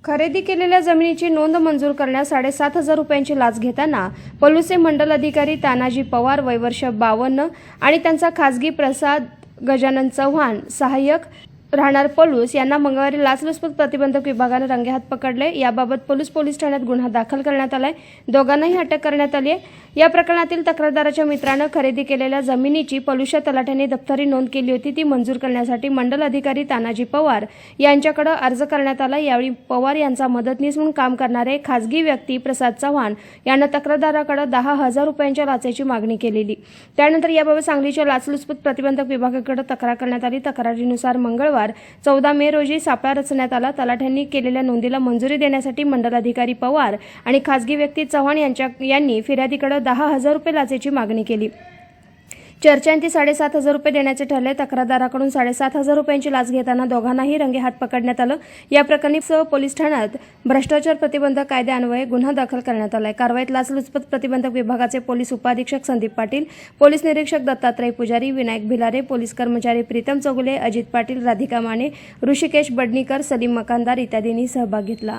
खरेदी केलेल्या जमिनीची नोंद मंजूर करण्यास 7,500 रुपयांची लाच घेताना पलूसचे मंडल अधिकारी तानाजी पवार वय वर्ष 52 आणि त्यांचा खासगी प्रसाद गजानन चव्हाण सहाय्यक राहणार पलूस यांना मंगळवारी लाचलुचपत प्रतिबंधक विभागाने रंगेहात पकडले। याबाबत पलूस पोलीस ठाण्यात गुन्हा दाखल करण्यात आलाय। दोघांनाही अटक करण्यात आली आहे। या प्रकरणातील तक्रारदाराच्या मित्रानं खरेदी केलेल्या जमिनीची पलूसच्या तलाठ्याने दप्तरी नोंद केली होती। ती मंजूर करण्यासाठी मंडल अधिकारी तानाजी पवार यांच्याकडे अर्ज करण्यात आला। यावेळी पवार यांचा मदतनीस म्हणून काम करणारे खासगी व्यक्ती प्रसाद चव्हाण यांना तक्रारदाराकडे 10,000 रुपयांच्या लाचेची मागणी केलेली। त्यानंतर याबाबत सांगलीच्या लाचलुचपत प्रतिबंधक विभागाकडे तक्रार करण्यात आली। तक्रारीनुसार मंगळवार 14 मे रोजी सापळा रचण्यात आला। तलाठ्यांनी केलेल्या नोंदीला मंजुरी देण्यासाठी मंडल अधिकारी पवार आणि खासगी व्यक्ती चव्हाण यांनी फिर्यादीकडे 10,000 रुपये लाचेची मागणी केली। चर्चांती 7,500 रुपये देण्याचे ठरले। तक्रारदाराकडून 7,500 रुपयांची लाच घेताना दोघांनाही रंगेहात पकडण्यात आलं। या प्रकरणी पोलीस ठाण्यात भ्रष्टाचार प्रतिबंधक कायद्यान्वये गुन्हा दाखल करण्यात आलाय। कारवाईत लाचलुचपत प्रतिबंधक विभागाचे पोलीस उपअधीक्षक संदीप पाटील, पोलीस निरीक्षक दत्तात्रय पुजारी, विनायक भिलारे, पोलीस कर्मचारी प्रीतम चौगुले, अजित पाटील, राधिका माने, ऋषिकेश बडनीकर, सलीम मकानदार इत्यादींनी सहभाग घेतला।